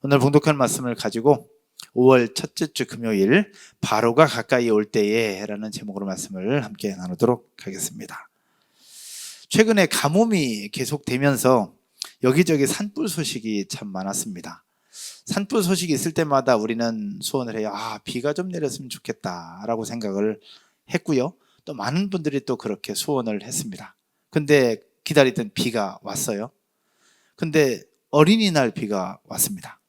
오늘 봉독할 말씀을 가지고 5월 첫째 주 금요일 바로가 가까이 올 때에 라는 제목으로 말씀을 함께 나누도록 하겠습니다. 최근에 가뭄이 계속되면서 여기저기 산불 소식이 참 많았습니다. 산불 소식이 있을 때마다 우리는 소원을 해요. 비가 좀 내렸으면 좋겠다라고 생각을 했고요. 또 많은 분들이 또 그렇게 소원을 했습니다. 근데 기다리던 비가 왔어요. 근데 어린이날 비가 왔습니다.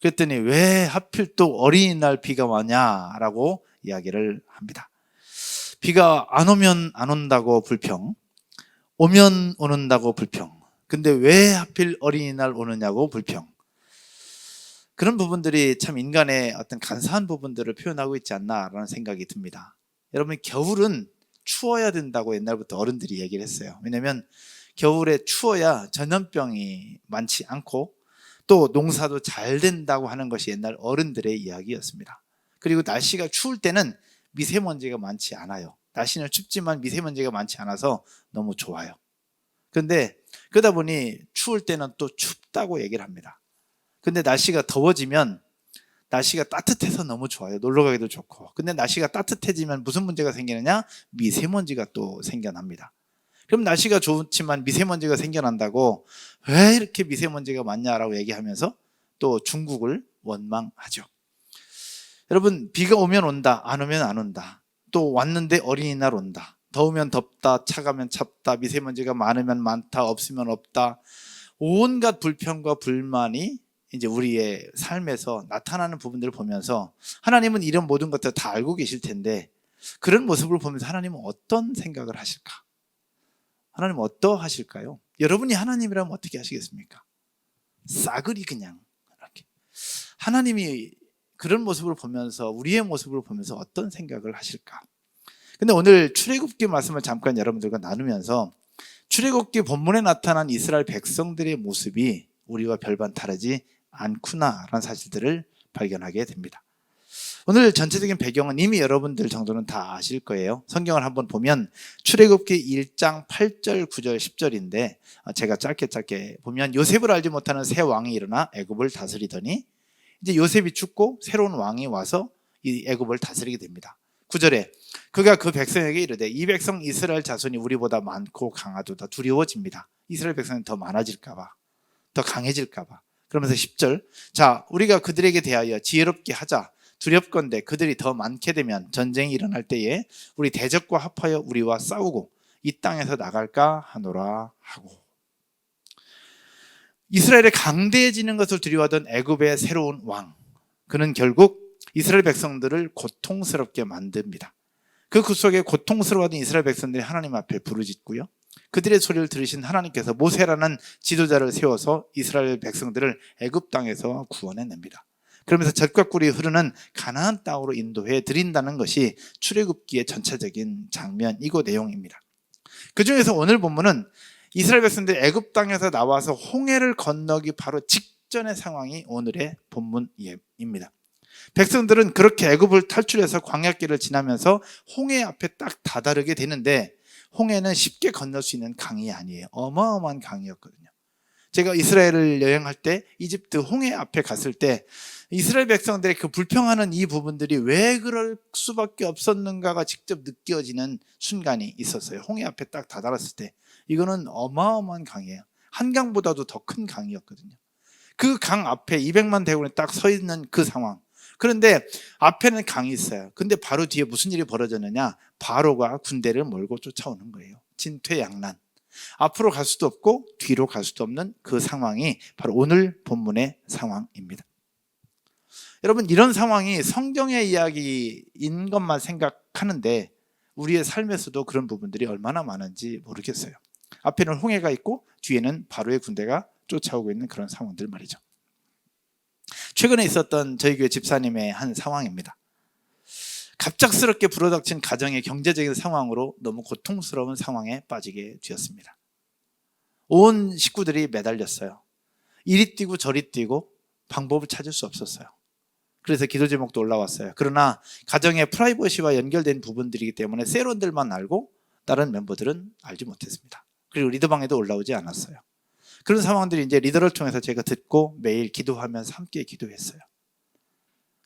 그랬더니 왜 하필 또 어린이날 비가 왔냐라고 이야기를 합니다. 비가 안 오면 안 온다고 불평, 오면 오는다고 불평. 근데 왜 하필 어린이날 오느냐고 불평. 그런 부분들이 참 인간의 어떤 간사한 부분들을 표현하고 있지 않나라는 생각이 듭니다. 여러분, 겨울은 추워야 된다고 옛날부터 어른들이 얘기를 했어요. 왜냐하면 겨울에 추워야 전염병이 많지 않고 또 농사도 잘 된다고 하는 것이 옛날 어른들의 이야기였습니다. 그리고 날씨가 추울 때는 미세먼지가 많지 않아요. 날씨는 춥지만 미세먼지가 많지 않아서 너무 좋아요. 그런데 그러다 보니 추울 때는 또 춥다고 얘기를 합니다. 근데 날씨가 더워지면 날씨가 따뜻해서 너무 좋아요. 놀러 가기도 좋고. 근데 날씨가 따뜻해지면 무슨 문제가 생기느냐? 미세먼지가 또 생겨납니다. 그럼 날씨가 좋지만 미세먼지가 생겨난다고 왜 이렇게 미세먼지가 많냐라고 얘기하면서 또 중국을 원망하죠. 여러분, 비가 오면 온다, 안 오면 안 온다. 또 왔는데 어린이날 온다. 더우면 덥다, 차가면 찹다, 미세먼지가 많으면 많다, 없으면 없다. 온갖 불평과 불만이 이제 우리의 삶에서 나타나는 부분들을 보면서 하나님은 이런 모든 것들을 다 알고 계실 텐데 그런 모습을 보면서 하나님은 어떤 생각을 하실까? 하나님은 어떠하실까요? 여러분이 하나님이라면 어떻게 하시겠습니까? 싸그리 그냥 이렇게. 하나님이 그런 모습을 보면서 우리의 모습을 보면서 어떤 생각을 하실까? 근데 오늘 출애굽기 말씀을 잠깐 여러분들과 나누면서 출애굽기 본문에 나타난 이스라엘 백성들의 모습이 우리와 별반 다르지 않구나라는 사실들을 발견하게 됩니다. 오늘 전체적인 배경은 이미 여러분들 정도는 다 아실 거예요. 성경을 한번 보면 출애굽기 1장 8절, 9절, 10절인데 제가 짧게 보면 요셉을 알지 못하는 새 왕이 일어나 애굽을 다스리더니 이제 요셉이 죽고 새로운 왕이 와서 이 애굽을 다스리게 됩니다. 9절에 그가 그 백성에게 이르되 이 백성 이스라엘 자손이 우리보다 많고 강하도다. 두려워집니다. 이스라엘 백성이 더 많아질까 봐, 더 강해질까 봐. 그러면서 10절, 자, 우리가 그들에게 대하여 지혜롭게 하자. 두렵건대 그들이 더 많게 되면 전쟁이 일어날 때에 우리 대적과 합하여 우리와 싸우고 이 땅에서 나갈까 하노라 하고. 이스라엘의 강대해지는 것을 두려워하던 애굽의 새로운 왕, 그는 결국 이스라엘 백성들을 고통스럽게 만듭니다. 그 속에 고통스러워하던 이스라엘 백성들이 하나님 앞에 부르짖고요, 그들의 소리를 들으신 하나님께서 모세라는 지도자를 세워서 이스라엘 백성들을 애굽 땅에서 구원해냅니다. 그러면서 젖과 꿀이 흐르는 가나안 땅으로 인도해 드린다는 것이 출애굽기의 전체적인 장면이고 내용입니다. 그 중에서 오늘 본문은 이스라엘 백성들이 애굽 땅에서 나와서 홍해를 건너기 바로 직전의 상황이 오늘의 본문입니다. 백성들은 그렇게 애굽을 탈출해서 광야길을 지나면서 홍해 앞에 딱 다다르게 되는데 홍해는 쉽게 건널 수 있는 강이 아니에요. 어마어마한 강이었거든요. 제가 이스라엘을 여행할 때 이집트 홍해 앞에 갔을 때 이스라엘 백성들의 그 불평하는 이 부분들이 왜 그럴 수밖에 없었는가가 직접 느껴지는 순간이 있었어요. 홍해 앞에 딱 다다랐을 때 이거는 어마어마한 강이에요. 한강보다도 더 큰 강이었거든요. 그 강 앞에 200만 대군이 딱 서 있는 그 상황. 그런데 앞에는 강이 있어요. 근데 바로 뒤에 무슨 일이 벌어졌느냐? 바로가 군대를 몰고 쫓아오는 거예요. 진퇴양난. 앞으로 갈 수도 없고 뒤로 갈 수도 없는 그 상황이 바로 오늘 본문의 상황입니다. 여러분, 이런 상황이 성경의 이야기인 것만 생각하는데 우리의 삶에서도 그런 부분들이 얼마나 많은지 모르겠어요. 앞에는 홍해가 있고 뒤에는 바로의 군대가 쫓아오고 있는 그런 상황들 말이죠. 최근에 있었던 저희 교회 집사님의 한 상황입니다. 갑작스럽게 불어닥친 가정의 경제적인 상황으로 너무 고통스러운 상황에 빠지게 되었습니다. 온 식구들이 매달렸어요. 이리 뛰고 저리 뛰고 방법을 찾을 수 없었어요. 그래서 기도 제목도 올라왔어요. 그러나 가정의 프라이버시와 연결된 부분들이기 때문에 세론들만 알고 다른 멤버들은 알지 못했습니다. 그리고 리더방에도 올라오지 않았어요. 그런 상황들이 이제 리더를 통해서 제가 듣고 매일 기도하면서 함께 기도했어요.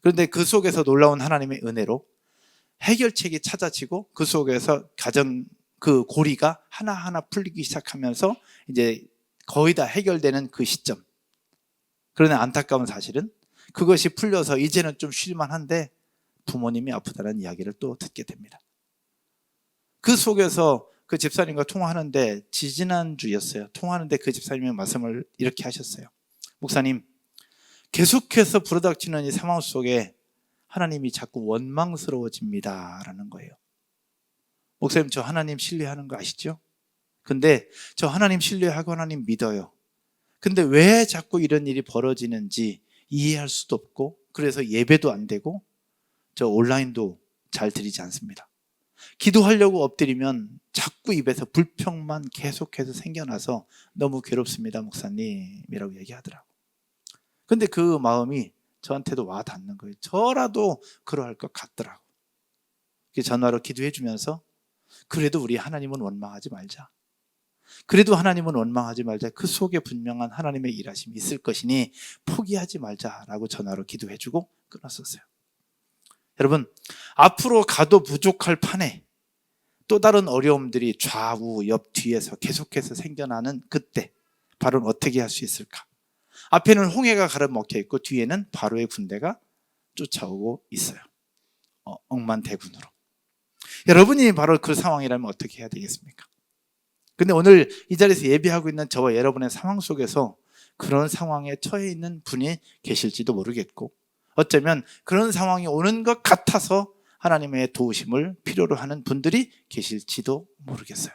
그런데 그 속에서 놀라운 하나님의 은혜로 해결책이 찾아지고 그 속에서 가정 그 고리가 하나하나 풀리기 시작하면서 이제 거의 다 해결되는 그 시점. 그러나 안타까운 사실은 그것이 풀려서 이제는 좀 쉴만한데 부모님이 아프다는 이야기를 또 듣게 됩니다. 그 속에서 그 집사님과 통화하는데 지지난주였어요. 통화하는데 그 집사님의 말씀을 이렇게 하셨어요. 목사님, 계속해서 부르닥치는 이 상황 속에 하나님이 자꾸 원망스러워집니다 라는 거예요. 목사님, 저 하나님 신뢰하는 거 아시죠? 근데 저 하나님 신뢰하고 하나님 믿어요. 근데 왜 자꾸 이런 일이 벌어지는지 이해할 수도 없고, 그래서 예배도 안 되고 저 온라인도 잘 드리지 않습니다. 기도하려고 엎드리면 자꾸 입에서 불평만 계속해서 생겨나서 너무 괴롭습니다 목사님이라고 얘기하더라고. 근데 그 마음이 저한테도 와 닿는 거예요. 저라도 그러할 것 같더라고. 전화로 기도해 주면서 그래도 우리 하나님은 원망하지 말자. 그래도 하나님은 원망하지 말자. 그 속에 분명한 하나님의 일하심이 있을 것이니 포기하지 말자라고 전화로 기도해 주고 끊었었어요. 여러분, 앞으로 가도 부족할 판에 또 다른 어려움들이 좌우 옆 뒤에서 계속해서 생겨나는 그때 바로는 어떻게 할 수 있을까? 앞에는 홍해가 가로막혀 있고 뒤에는 바로의 군대가 쫓아오고 있어요. 억만대군으로. 여러분이 바로 그 상황이라면 어떻게 해야 되겠습니까? 근데 오늘 이 자리에서 예배하고 있는 저와 여러분의 상황 속에서 그런 상황에 처해 있는 분이 계실지도 모르겠고, 어쩌면 그런 상황이 오는 것 같아서 하나님의 도우심을 필요로 하는 분들이 계실지도 모르겠어요.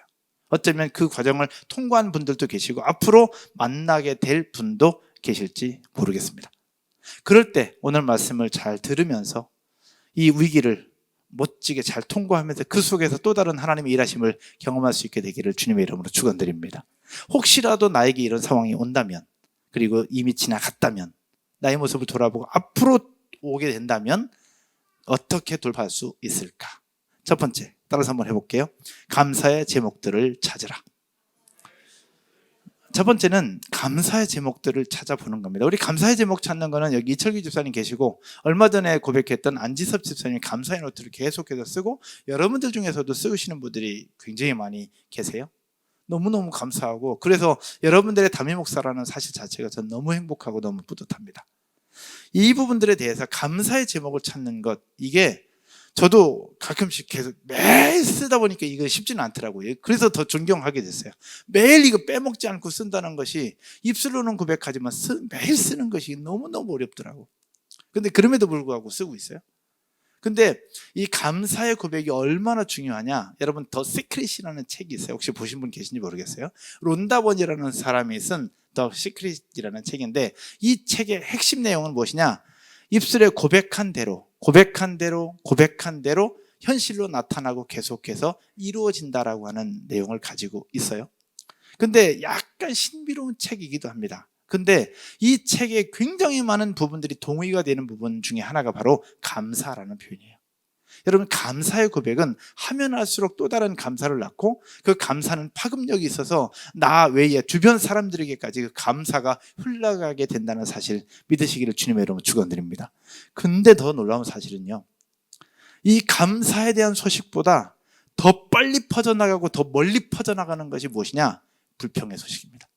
어쩌면 그 과정을 통과한 분들도 계시고 앞으로 만나게 될 분도 계실지 모르겠습니다. 그럴 때 오늘 말씀을 잘 들으면서 이 위기를 멋지게 잘 통과하면서 그 속에서 또 다른 하나님의 일하심을 경험할 수 있게 되기를 주님의 이름으로 축원드립니다. 혹시라도 나에게 이런 상황이 온다면, 그리고 이미 지나갔다면, 나의 모습을 돌아보고 앞으로 오게 된다면 어떻게 돌파할 수 있을까? 첫 번째, 따라서 한번 해볼게요. 감사의 제목들을 찾으라. 첫 번째는 감사의 제목들을 찾아보는 겁니다. 우리 감사의 제목 찾는 거는 여기 이철기 집사님 계시고 얼마 전에 고백했던 안지섭 집사님이 감사의 노트를 계속해서 쓰고 여러분들 중에서도 쓰시는 분들이 굉장히 많이 계세요. 너무너무 감사하고, 그래서 여러분들의 담임 목사라는 사실 자체가 전 너무 행복하고 너무 뿌듯합니다. 이 부분들에 대해서 감사의 제목을 찾는 것, 이게 저도 가끔씩 계속 매일 쓰다 보니까 이거 쉽지는 않더라고요. 그래서 더 존경하게 됐어요. 매일 이거 빼먹지 않고 쓴다는 것이, 입술로는 고백하지만 매일 쓰는 것이 너무너무 어렵더라고. 근데 그럼에도 불구하고 쓰고 있어요. 근데 이 감사의 고백이 얼마나 중요하냐, 여러분 더 시크릿이라는 책이 있어요. 혹시 보신 분 계신지 모르겠어요. 론다 번이라는 사람이 쓴 더 시크릿이라는 책인데, 이 책의 핵심 내용은 무엇이냐, 입술에 고백한 대로 현실로 나타나고 계속해서 이루어진다라고 하는 내용을 가지고 있어요. 근데 약간 신비로운 책이기도 합니다. 근데 이 책에 굉장히 많은 부분들이 동의가 되는 부분 중에 하나가 바로 감사라는 표현이에요. 여러분, 감사의 고백은 하면 할수록 또 다른 감사를 낳고, 그 감사는 파급력이 있어서 나 외에 주변 사람들에게까지 그 감사가 흘러가게 된다는 사실 믿으시기를 주님의 이름으로 축원드립니다. 근데 더 놀라운 사실은요, 이 감사에 대한 소식보다 더 빨리 퍼져나가고 더 멀리 퍼져나가는 것이 무엇이냐? 불평의 소식입니다.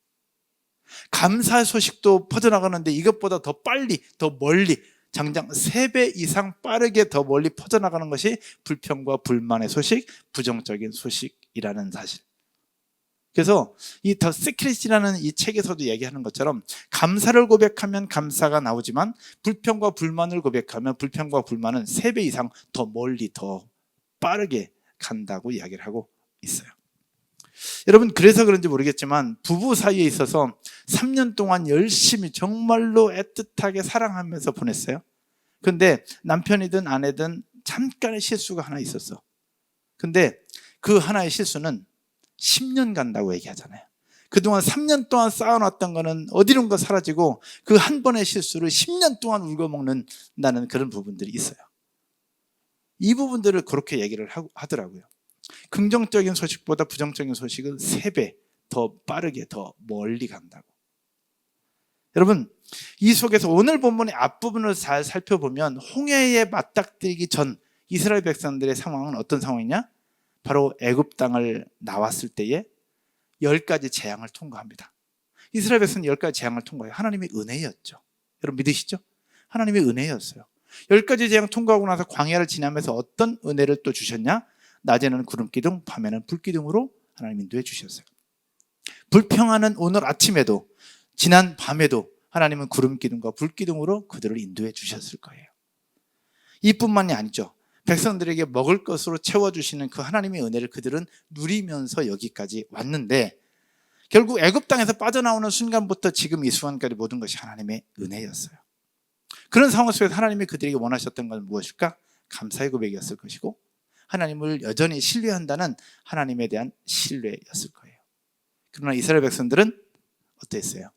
감사의 소식도 퍼져나가는데 이것보다 더 빨리, 더 멀리, 장장 3배 이상 빠르게 더 멀리 퍼져나가는 것이 불평과 불만의 소식, 부정적인 소식이라는 사실. 그래서 이 더 시크릿이라는 이 책에서도 얘기하는 것처럼 감사를 고백하면 감사가 나오지만 불평과 불만을 고백하면 불평과 불만은 3배 이상 더 멀리 더 빠르게 간다고 이야기를 하고 있어요. 여러분, 그래서 그런지 모르겠지만 부부 사이에 있어서 3년 동안 열심히 정말로 애틋하게 사랑하면서 보냈어요. 근데 남편이든 아내든 잠깐의 실수가 하나 있었어. 근데 그 하나의 실수는 10년 간다고 얘기하잖아요. 그동안 3년 동안 쌓아놨던 거는 어디론가 사라지고 그 한 번의 실수를 10년 동안 울고먹는다는 그런 부분들이 있어요. 이 부분들을 그렇게 얘기를 하더라고요. 긍정적인 소식보다 부정적인 소식은 3배 더 빠르게 더 멀리 간다고. 여러분, 이 속에서 오늘 본문의 앞부분을 잘 살펴보면 홍해에 맞닥뜨리기 전 이스라엘 백성들의 상황은 어떤 상황이냐? 바로 애굽 땅을 나왔을 때에 10가지 재앙을 통과합니다. 이스라엘 백성은 10가지 재앙을 통과해요. 하나님의 은혜였죠. 여러분 믿으시죠? 하나님의 은혜였어요. 10가지 재앙 통과하고 나서 광야를 지나면서 어떤 은혜를 또 주셨냐? 낮에는 구름기둥, 밤에는 불기둥으로 하나님 인도해 주셨어요. 불평하는 오늘 아침에도, 지난 밤에도 하나님은 구름기둥과 불기둥으로 그들을 인도해 주셨을 거예요. 이뿐만이 아니죠. 백성들에게 먹을 것으로 채워주시는 그 하나님의 은혜를 그들은 누리면서 여기까지 왔는데, 결국 애굽 땅에서 빠져나오는 순간부터 지금 이 순간까지 모든 것이 하나님의 은혜였어요. 그런 상황 속에서 하나님이 그들에게 원하셨던 건 무엇일까? 감사의 고백이었을 것이고, 하나님을 여전히 신뢰한다는 하나님에 대한 신뢰였을 거예요. 그러나 이스라엘 백성들은 어땠어요?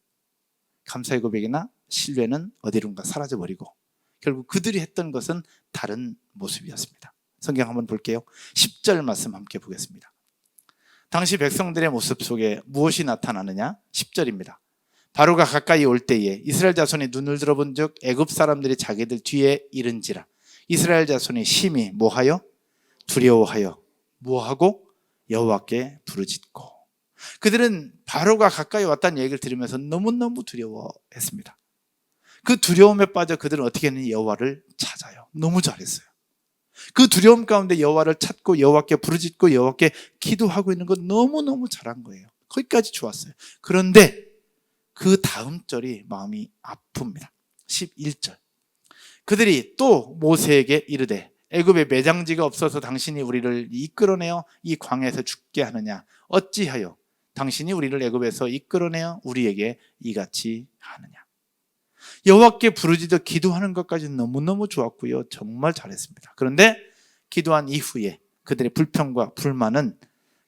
감사의 고백이나 신뢰는 어디론가 사라져버리고 결국 그들이 했던 것은 다른 모습이었습니다. 성경 한번 볼게요. 10절 말씀 함께 보겠습니다. 당시 백성들의 모습 속에 무엇이 나타나느냐? 10절입니다. 바로가 가까이 올 때에 이스라엘 자손이 눈을 들어본 즉 애굽 사람들이 자기들 뒤에 이른지라. 이스라엘 자손이 심히 뭐하여? 두려워하여 뭐하고? 여호와께 부르짖고. 그들은 바로가 가까이 왔다는 얘기를 들으면서 너무너무 두려워했습니다. 그 두려움에 빠져 그들은 어떻게 했느냐? 여호와를 찾아요. 너무 잘했어요. 그 두려움 가운데 여호와를 찾고 여호와께 부르짖고 여호와께 기도하고 있는 건 너무너무 잘한 거예요. 거기까지 좋았어요. 그런데 그 다음 절이 마음이 아픕니다. 11절. 그들이 또 모세에게 이르되 애굽에 매장지가 없어서 당신이 우리를 이끌어내어 이 광야에서 죽게 하느냐? 어찌하여 당신이 우리를 애굽에서 이끌어내어 우리에게 이같이 하느냐? 여호와께 부르짖어 기도하는 것까지는 너무너무 좋았고요. 정말 잘했습니다. 그런데 기도한 이후에 그들의 불평과 불만은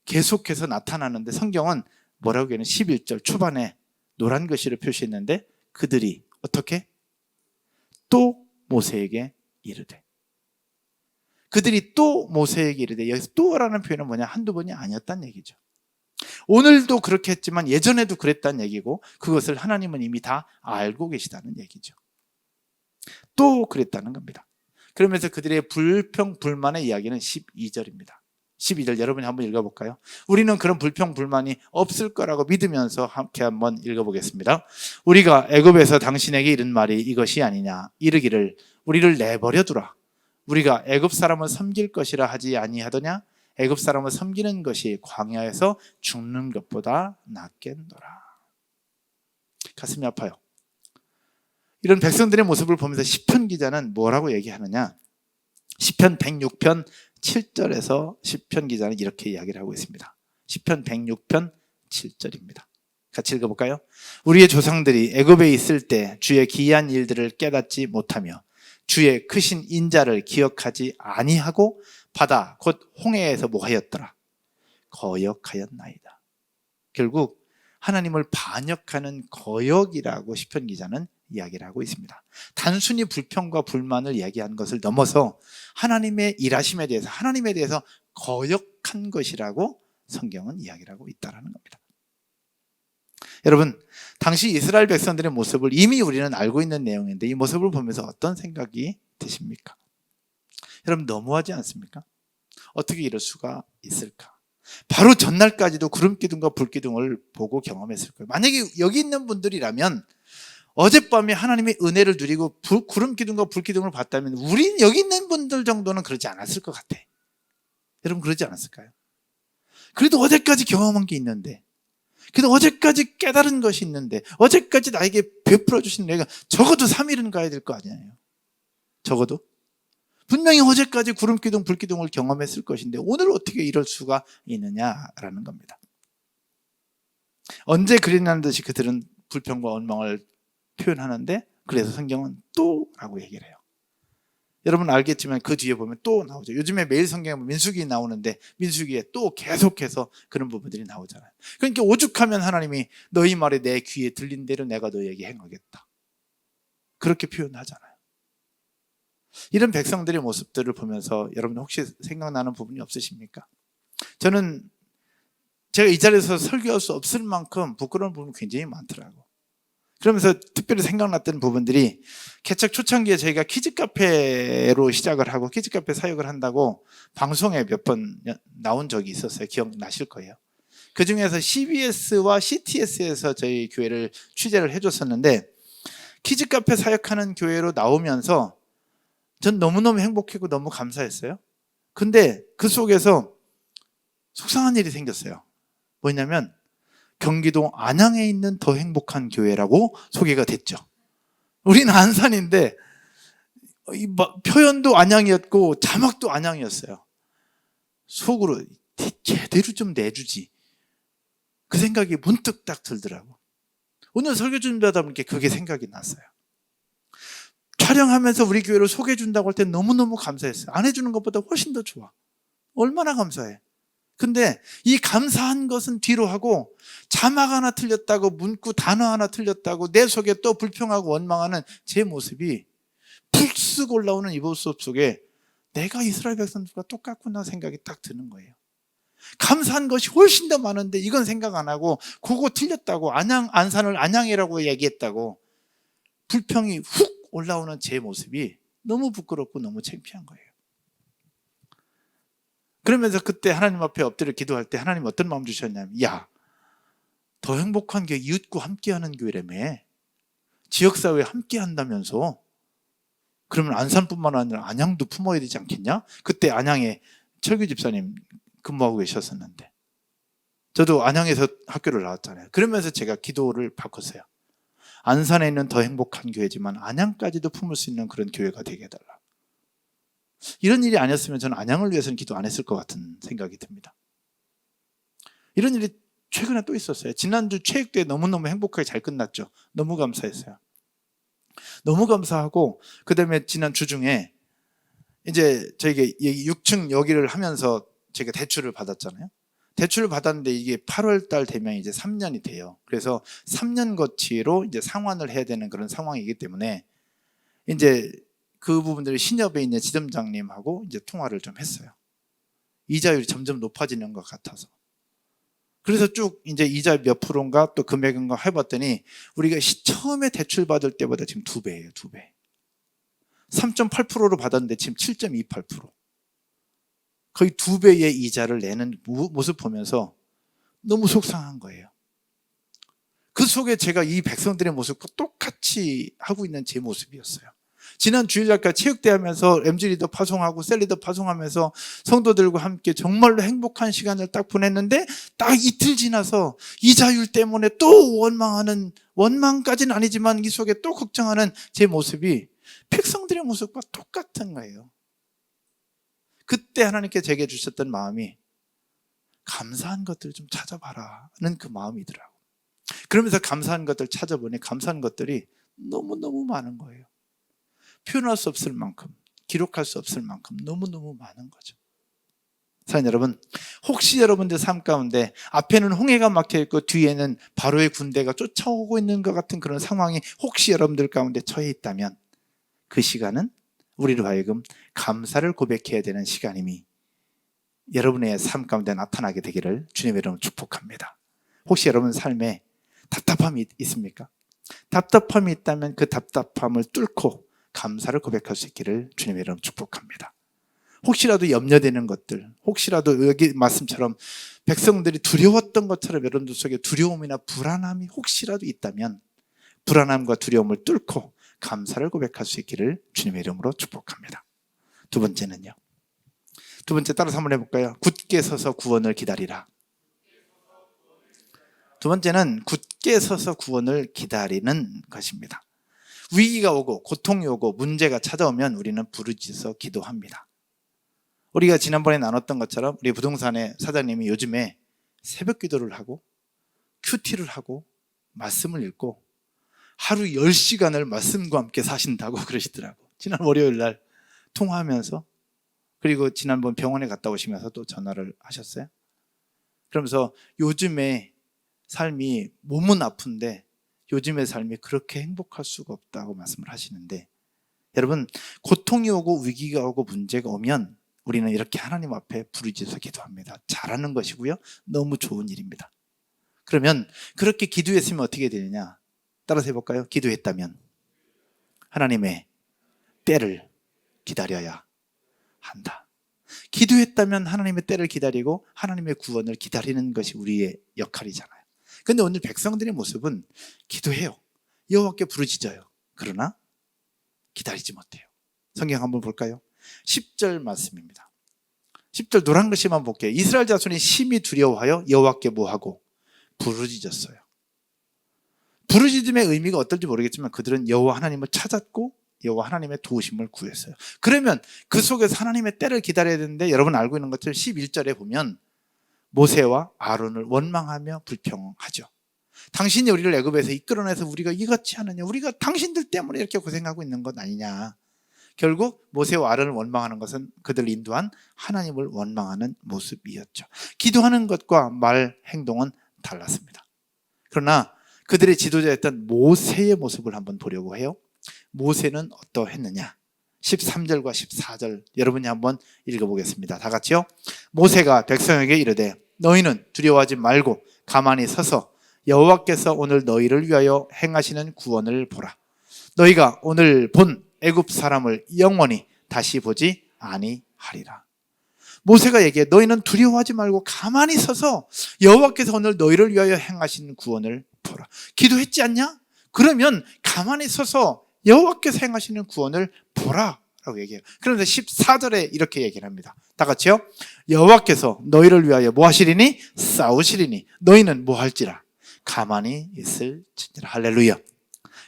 계속해서 나타나는데 성경은 뭐라고 하냐면 11절 초반에 노란 글씨로 표시했는데 그들이 어떻게? 또 모세에게 이르되. 그들이 또 모세에게 이르되. 여기서 또라는 표현은 뭐냐? 한두 번이 아니었다는 얘기죠. 오늘도 그렇게 했지만 예전에도 그랬다는 얘기고 그것을 하나님은 이미 다 알고 계시다는 얘기죠. 또 그랬다는 겁니다. 그러면서 그들의 불평 불만의 이야기는 12절입니다. 12절 여러분이 한번 읽어볼까요? 우리는 그런 불평 불만이 없을 거라고 믿으면서 함께 한번 읽어보겠습니다. 우리가 애굽에서 당신에게 이른 말이 이것이 아니냐? 이르기를 우리를 내버려 두라. 우리가 애굽 사람을 섬길 것이라 하지 아니하더냐? 애굽 사람을 섬기는 것이 광야에서 죽는 것보다 낫겠노라. 가슴이 아파요. 이런 백성들의 모습을 보면서 시편 기자는 뭐라고 얘기하느냐? 시편 106편 7절에서 시편 기자는 이렇게 이야기를 하고 있습니다. 시편 106편 7절입니다. 같이 읽어볼까요? 우리의 조상들이 애굽에 있을 때 주의 기이한 일들을 깨닫지 못하며 주의 크신 인자를 기억하지 아니하고 바다 곧 홍해에서 뭐하였더라? 거역하였나이다. 결국 하나님을 반역하는 거역이라고 시편 기자는 이야기를 하고 있습니다. 단순히 불평과 불만을 이야기하는 것을 넘어서 하나님의 일하심에 대해서 하나님에 대해서 거역한 것이라고 성경은 이야기를 하고 있다는 겁니다. 여러분, 당시 이스라엘 백성들의 모습을 이미 우리는 알고 있는 내용인데 이 모습을 보면서 어떤 생각이 드십니까? 여러분 너무하지 않습니까? 어떻게 이럴 수가 있을까? 바로 전날까지도 구름기둥과 불기둥을 보고 경험했을 거예요. 만약에 여기 있는 분들이라면 어젯밤에 하나님의 은혜를 누리고 구름기둥과 불기둥을 봤다면 우린 여기 있는 분들 정도는 그러지 않았을 것 같아. 여러분 그러지 않았을까요? 그래도 어제까지 경험한 게 있는데 그래도 어제까지 깨달은 것이 있는데 어제까지 나에게 베풀어 주신 내가 적어도 3일은 가야 될 거 아니에요. 적어도 분명히 어제까지 구름기둥 불기둥을 경험했을 것인데 오늘 어떻게 이럴 수가 있느냐라는 겁니다. 언제 그랬냐는 듯이 그들은 불평과 원망을 표현하는데 그래서 성경은 또라고 얘기를 해요. 여러분 알겠지만 그 뒤에 보면 또 나오죠. 요즘에 매일 성경에 민수기 나오는데 민수기에 또 계속해서 그런 부분들이 나오잖아요. 그러니까 오죽하면 하나님이 너희 말이 내 귀에 들린 대로 내가 너희에게 행하겠다. 그렇게 표현하잖아요. 이런 백성들의 모습들을 보면서 여러분 혹시 생각나는 부분이 없으십니까? 저는 제가 이 자리에서 설교할 수 없을 만큼 부끄러운 부분이 굉장히 많더라고요. 그러면서 특별히 생각났던 부분들이 개척 초창기에 저희가 키즈 카페로 시작을 하고 키즈 카페 사역을 한다고 방송에 몇 번 나온 적이 있었어요. 기억나실 거예요. 그 중에서 CBS와 CTS에서 저희 교회를 취재를 해줬었는데 키즈 카페 사역하는 교회로 나오면서 전 너무너무 행복했고 너무 감사했어요. 근데 그 속에서 속상한 일이 생겼어요. 뭐냐면 경기도 안양에 있는 더 행복한 교회라고 소개가 됐죠. 우리는 안산인데 표현도 안양이었고 자막도 안양이었어요. 속으로 제대로 좀 내주지. 그 생각이 문득 딱 들더라고. 오늘 설교 준비하다 보니까 그게 생각이 났어요. 촬영하면서 우리 교회를 소개해 준다고 할 때 너무너무 감사했어요. 안 해주는 것보다 훨씬 더 좋아. 얼마나 감사해. 근데 이 감사한 것은 뒤로 하고 자막 하나 틀렸다고 문구 단어 하나 틀렸다고 내 속에 또 불평하고 원망하는 제 모습이 불쑥 올라오는 이 모습 속에 내가 이스라엘 백성들과 똑같구나 생각이 딱 드는 거예요. 감사한 것이 훨씬 더 많은데 이건 생각 안 하고 그거 틀렸다고 안산을 안양이라고 얘기했다고 불평이 훅 올라오는 제 모습이 너무 부끄럽고 너무 창피한 거예요. 그러면서 그때 하나님 앞에 엎드려 기도할 때 하나님 어떤 마음 주셨냐면 야, 더 행복한 교회 이웃과 함께하는 교회라며 지역사회에 함께한다면서 그러면 안산뿐만 아니라 안양도 품어야 되지 않겠냐? 그때 안양에 철규 집사님 근무하고 계셨었는데 저도 안양에서 학교를 나왔잖아요. 그러면서 제가 기도를 바꿨어요. 안산에 있는 더 행복한 교회지만 안양까지도 품을 수 있는 그런 교회가 되게 해달라. 이런 일이 아니었으면 저는 안양을 위해서는 기도 안 했을 것 같은 생각이 듭니다. 이런 일이 최근에 또 있었어요. 지난주 체육대회 너무너무 행복하게 잘 끝났죠. 너무 감사했어요. 너무 감사하고 그다음에 지난 주 중에 이제 저희가 6층 여기를 하면서 제가 대출을 받았잖아요. 대출을 받았는데 이게 8월 달 되면 이제 3년이 돼요. 그래서 3년 거치로 이제 상환을 해야 되는 그런 상황이기 때문에 이제 그 부분들을 신협에 있는 지점장님하고 이제 통화를 좀 했어요. 이자율이 점점 높아지는 것 같아서. 그래서 쭉 이제 이자 몇 프로인가 또 금액인가 해봤더니 우리가 처음에 대출 받을 때보다 지금 2배예요, 2배. 3.8%로 받았는데 지금 7.28%. 거의 2배의 이자를 내는 모습 보면서 너무 속상한 거예요. 그 속에 제가 이 백성들의 모습과 똑같이 하고 있는 제 모습이었어요. 지난 주일날까지 체육대회 하면서 MG리더 파송하고 셀리더 파송하면서 성도들과 함께 정말로 행복한 시간을 딱 보냈는데 딱 이틀 지나서 이자율 때문에 또 원망하는, 원망까지는 아니지만 이 속에 또 걱정하는 제 모습이 백성들의 모습과 똑같은 거예요. 그때 하나님께 제게 주셨던 마음이 감사한 것들을 좀 찾아봐라는 그 마음이더라고요. 그러면서 감사한 것들 찾아보니 감사한 것들이 너무너무 많은 거예요. 표현할 수 없을 만큼, 기록할 수 없을 만큼 너무너무 많은 거죠. 사랑하는 여러분, 혹시 여러분들 삶 가운데 앞에는 홍해가 막혀있고 뒤에는 바로의 군대가 쫓아오고 있는 것 같은 그런 상황이 혹시 여러분들 가운데 처해 있다면 그 시간은 우리로 하여금 감사를 고백해야 되는 시간임이 여러분의 삶 가운데 나타나게 되기를 주님의 이름으로 축복합니다. 혹시 여러분 삶에 답답함이 있습니까? 답답함이 있다면 그 답답함을 뚫고 감사를 고백할 수 있기를 주님의 이름으로 축복합니다. 혹시라도 염려되는 것들, 혹시라도 여기 말씀처럼 백성들이 두려웠던 것처럼 여러분들 속에 두려움이나 불안함이 혹시라도 있다면 불안함과 두려움을 뚫고 감사를 고백할 수 있기를 주님의 이름으로 축복합니다. 두 번째는요. 두 번째 따라서 한번 해볼까요? 굳게 서서 구원을 기다리라. 두 번째는 굳게 서서 구원을 기다리는 것입니다. 위기가 오고 고통이 오고 문제가 찾아오면 우리는 부르짖어 기도합니다. 우리가 지난번에 나눴던 것처럼 우리 부동산의 사장님이 요즘에 새벽 기도를 하고 큐티를 하고 말씀을 읽고 하루 10시간을 말씀과 함께 사신다고 그러시더라고. 지난 월요일 날 통화하면서 그리고 지난번 병원에 갔다 오시면서 또 전화를 하셨어요. 그러면서 요즘에 삶이 몸은 아픈데 요즘의 삶이 그렇게 행복할 수가 없다고 말씀을 하시는데 여러분 고통이 오고 위기가 오고 문제가 오면 우리는 이렇게 하나님 앞에 부르짖어서 기도합니다. 잘하는 것이고요. 너무 좋은 일입니다. 그러면 그렇게 기도했으면 어떻게 되느냐? 따라서 해볼까요? 기도했다면 하나님의 때를 기다려야 한다. 기도했다면 하나님의 때를 기다리고 하나님의 구원을 기다리는 것이 우리의 역할이잖아요. 그런데 오늘 백성들의 모습은 기도해요. 여호와께 부르짖어요. 그러나 기다리지 못해요. 성경 한번 볼까요? 10절 말씀입니다. 10절 노란 글씨만 볼게요. 이스라엘 자손이 심히 두려워하여 여호와께 뭐하고? 부르짖었어요. 부르짖음의 의미가 어떨지 모르겠지만 그들은 여호와 하나님을 찾았고 여호와 하나님의 도우심을 구했어요. 그러면 그 속에서 하나님의 때를 기다려야 되는데 여러분 알고 있는 것처럼 11절에 보면 모세와 아론을 원망하며 불평하죠. 당신이 우리를 애굽에서 이끌어내서 우리가 이같이 하느냐, 우리가 당신들 때문에 이렇게 고생하고 있는 것 아니냐. 결국 모세와 아론을 원망하는 것은 그들을 인도한 하나님을 원망하는 모습이었죠. 기도하는 것과 말, 행동은 달랐습니다. 그러나 그들의 지도자였던 모세의 모습을 한번 보려고 해요. 모세는 어떠했느냐? 13절과 14절 여러분이 한번 읽어보겠습니다. 다 같이요. 모세가 백성에게 이르되 너희는 두려워하지 말고 가만히 서서 여호와께서 오늘 너희를 위하여 행하시는 구원을 보라. 너희가 오늘 본 애굽 사람을 영원히 다시 보지 아니하리라. 모세가 얘기해 너희는 두려워하지 말고 가만히 서서 여호와께서 오늘 너희를 위하여 행하시는 구원을 보라. 기도했지 않냐? 그러면 가만히 서서 여호와께서 행하시는 구원을 보라 라고 얘기해요. 그런데 14절에 이렇게 얘기를 합니다. 다 같이요. 여호와께서 너희를 위하여 뭐 하시리니? 싸우시리니 너희는 뭐 할지라? 가만히 있을지니라. 할렐루야.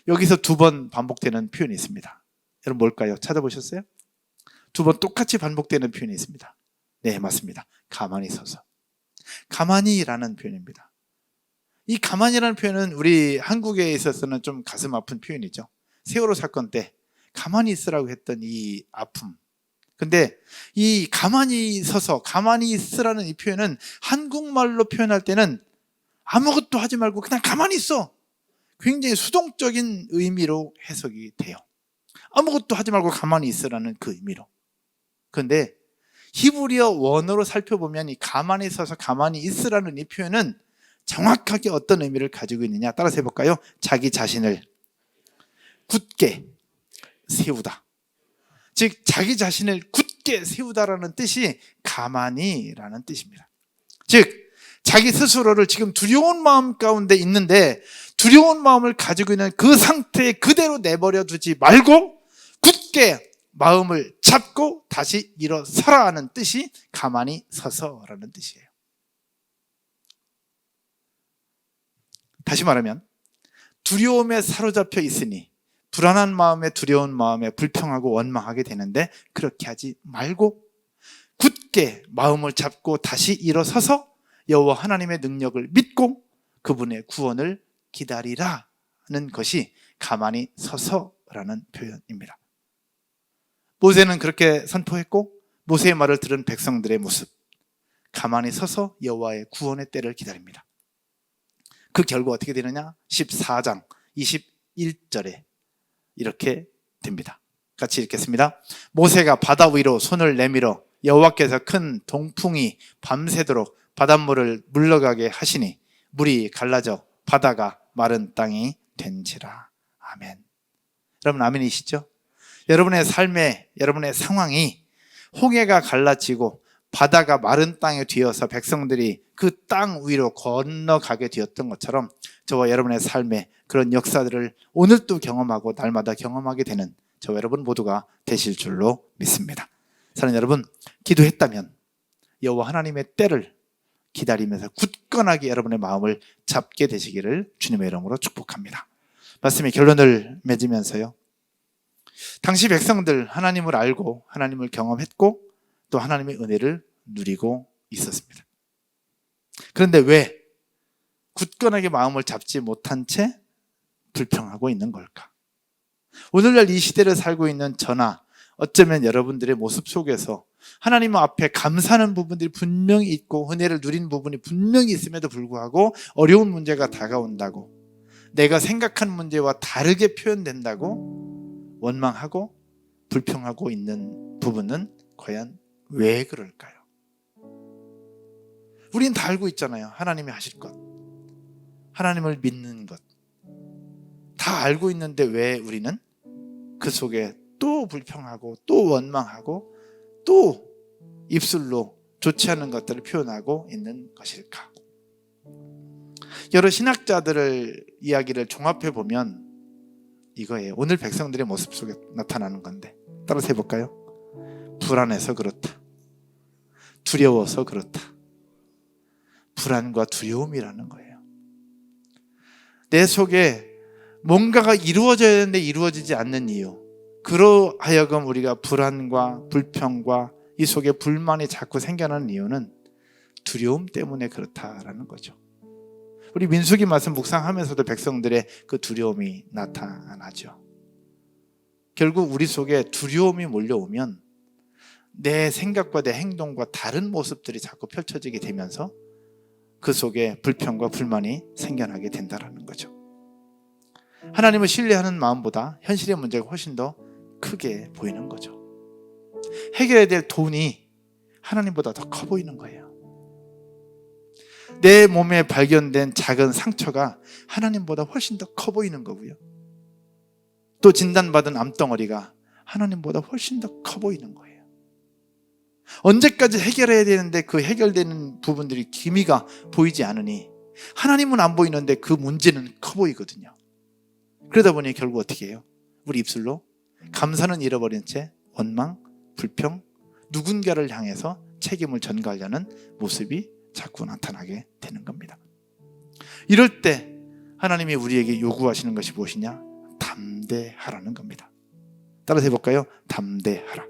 여기서 두 번 반복되는 표현이 있습니다. 여러분 뭘까요? 찾아보셨어요? 두 번 똑같이 반복되는 표현이 있습니다. 네, 맞습니다. 가만히 서서. 가만히라는 표현입니다. 이 가만히라는 표현은 우리 한국에 있어서는 좀 가슴 아픈 표현이죠. 세월호 사건 때 가만히 있으라고 했던 이 아픔. 근데 이 가만히 서서 가만히 있으라는 이 표현은 한국말로 표현할 때는 아무것도 하지 말고 그냥 가만히 있어. 굉장히 수동적인 의미로 해석이 돼요. 아무것도 하지 말고 가만히 있으라는 그 의미로. 그런데 히브리어 원어로 살펴보면 이 가만히 서서 가만히 있으라는 이 표현은 정확하게 어떤 의미를 가지고 있느냐 따라서 해볼까요? 자기 자신을 굳게 세우다. 즉 자기 자신을 굳게 세우다라는 뜻이 가만히라는 뜻입니다. 즉 자기 스스로를 지금 두려운 마음 가운데 있는데 두려운 마음을 가지고 있는 그 상태에 그대로 내버려 두지 말고 굳게 마음을 잡고 다시 일어서라 하는 뜻이 가만히 서서라는 뜻이에요. 다시 말하면 두려움에 사로잡혀 있으니 불안한 마음에 두려운 마음에 불평하고 원망하게 되는데 그렇게 하지 말고 굳게 마음을 잡고 다시 일어서서 여호와 하나님의 능력을 믿고 그분의 구원을 기다리라는 것이 가만히 서서라는 표현입니다. 모세는 그렇게 선포했고 모세의 말을 들은 백성들의 모습, 가만히 서서 여호와의 구원의 때를 기다립니다. 그 결과 어떻게 되느냐? 14장 21절에 이렇게 됩니다. 같이 읽겠습니다. 모세가 바다 위로 손을 내밀어 여호와께서 큰 동풍이 밤새도록 바닷물을 물러가게 하시니 물이 갈라져 바다가 마른 땅이 된지라. 아멘. 여러분 아멘이시죠? 여러분의 삶에 여러분의 상황이 홍해가 갈라지고 바다가 마른 땅에 뒤어서 백성들이 그 땅 위로 건너가게 되었던 것처럼 저와 여러분의 삶에 그런 역사들을 오늘도 경험하고 날마다 경험하게 되는 저와 여러분 모두가 되실 줄로 믿습니다. 사랑하는 여러분, 기도했다면 여호와 하나님의 때를 기다리면서 굳건하게 여러분의 마음을 잡게 되시기를 주님의 이름으로 축복합니다. 말씀의 결론을 맺으면서요. 당시 백성들 하나님을 알고 하나님을 경험했고 또 하나님의 은혜를 누리고 있었습니다. 그런데 왜 굳건하게 마음을 잡지 못한 채 불평하고 있는 걸까? 오늘날 이 시대를 살고 있는 저나 어쩌면 여러분들의 모습 속에서 하나님 앞에 감사하는 부분들이 분명히 있고 은혜를 누린 부분이 분명히 있음에도 불구하고 어려운 문제가 다가온다고 내가 생각한 문제와 다르게 표현된다고 원망하고 불평하고 있는 부분은 과연 왜 그럴까요? 우린 다 알고 있잖아요. 하나님이 하실 것, 하나님을 믿는 것, 다 알고 있는데 왜 우리는 그 속에 또 불평하고 또 원망하고 또 입술로 좋지 않은 것들을 표현하고 있는 것일까? 여러 신학자들의 이야기를 종합해 보면 이거예요. 오늘 백성들의 모습 속에 나타나는 건데 따라서 해볼까요? 불안해서 그렇다. 두려워서 그렇다. 불안과 두려움이라는 거예요. 내 속에 뭔가가 이루어져야 되는데 이루어지지 않는 이유, 그러하여금 우리가 불안과 불평과 이 속에 불만이 자꾸 생겨나는 이유는 두려움 때문에 그렇다라는 거죠. 우리 민수기 말씀 묵상하면서도 백성들의 그 두려움이 나타나죠. 결국 우리 속에 두려움이 몰려오면 내 생각과 내 행동과 다른 모습들이 자꾸 펼쳐지게 되면서 그 속에 불평과 불만이 생겨나게 된다는 거죠. 하나님을 신뢰하는 마음보다 현실의 문제가 훨씬 더 크게 보이는 거죠. 해결해야 될 돈이 하나님보다 더 커 보이는 거예요. 내 몸에 발견된 작은 상처가 하나님보다 훨씬 더 커 보이는 거고요. 또 진단받은 암덩어리가 하나님보다 훨씬 더 커 보이는 거예요. 언제까지 해결해야 되는데 그 해결되는 부분들이 기미가 보이지 않으니 하나님은 안 보이는데 그 문제는 커 보이거든요. 그러다 보니 결국 어떻게 해요? 우리 입술로 감사는 잃어버린 채 원망, 불평, 누군가를 향해서 책임을 전가하려는 모습이 자꾸 나타나게 되는 겁니다. 이럴 때 하나님이 우리에게 요구하시는 것이 무엇이냐? 담대하라는 겁니다. 따라서 해볼까요? 담대하라.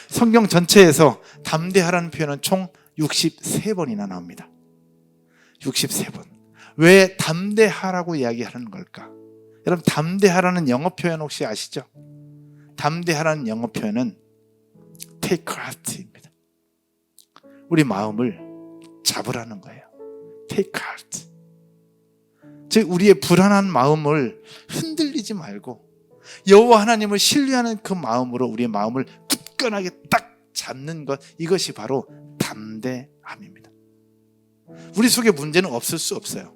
성경 전체에서 담대하라는 표현은 총 63번이나 나옵니다. 63번. 왜 담대하라고 이야기하는 걸까? 여러분, 담대하라는 영어 표현 혹시 아시죠? 담대하라는 영어 표현은 take heart입니다. 우리 마음을 잡으라는 거예요. take heart. 즉 우리의 불안한 마음을 흔들리지 말고 여호와 하나님을 신뢰하는 그 마음으로 우리의 마음을 굳건하게 딱 잡는 것, 이것이 바로 담대함입니다. 우리 속에 문제는 없을 수 없어요.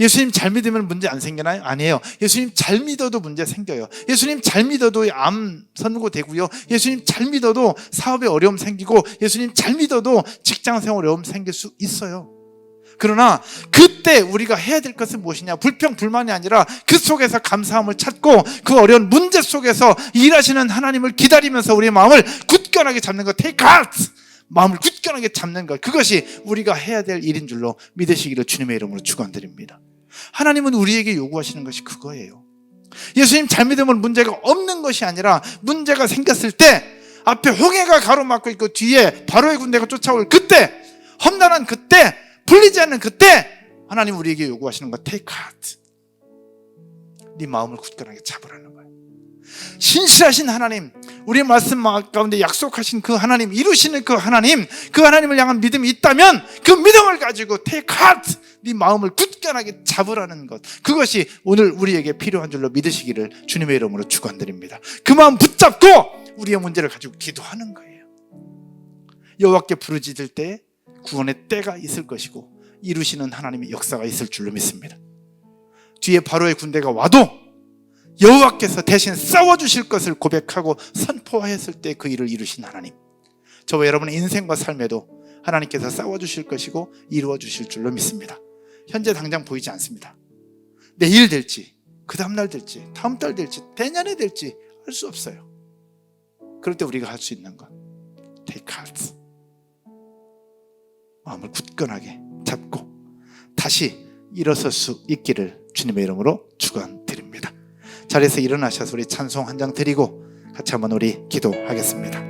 예수님 잘 믿으면 문제 안 생기나요? 아니에요. 예수님 잘 믿어도 문제 생겨요. 예수님 잘 믿어도 암 선고되고요. 예수님 잘 믿어도 사업에 어려움 생기고, 예수님 잘 믿어도 직장생활 어려움 생길 수 있어요. 그러나 그때 우리가 해야 될 것은 무엇이냐? 불평, 불만이 아니라 그 속에서 감사함을 찾고 그 어려운 문제 속에서 일하시는 하나님을 기다리면서 우리의 마음을 굳건하게 잡는 것, take heart! 마음을 굳건하게 잡는 것, 그것이 우리가 해야 될 일인 줄로 믿으시기를 주님의 이름으로 축원드립니다. 하나님은 우리에게 요구하시는 것이 그거예요. 예수님 잘 믿으면 문제가 없는 것이 아니라 문제가 생겼을 때 앞에 홍해가 가로막고 있고 뒤에 바로의 군대가 쫓아올 그때, 험난한 그때, 풀리지 않는 그때 하나님 우리에게 요구하시는 것, take heart. 네 마음을 굳건하게 잡으라는 거예요. 신실하신 하나님, 우리의 말씀 가운데 약속하신 그 하나님, 이루시는 그 하나님을 향한 믿음이 있다면 그 믿음을 가지고 take heart, 네 마음을 굳건하게 잡으라는 것, 그것이 오늘 우리에게 필요한 줄로 믿으시기를 주님의 이름으로 축원드립니다. 그 마음 붙잡고 우리의 문제를 가지고 기도하는 거예요. 여호와께 부르짖을 때 구원의 때가 있을 것이고 이루시는 하나님의 역사가 있을 줄로 믿습니다. 뒤에 바로의 군대가 와도 여호와께서 대신 싸워주실 것을 고백하고 선포하였을 때 그 일을 이루신 하나님, 저와 여러분의 인생과 삶에도 하나님께서 싸워주실 것이고 이루어주실 줄로 믿습니다. 현재 당장 보이지 않습니다. 내일 될지, 그 다음날 될지, 다음 달 될지, 내년에 될지 알 수 없어요. 그럴 때 우리가 할 수 있는 것, take heart. 마음을 굳건하게 잡고 다시 일어설 수 있기를 주님의 이름으로 축원드립니다. 자리에서 일어나셔서 우리 찬송 한 장 드리고 같이 한번 우리 기도하겠습니다.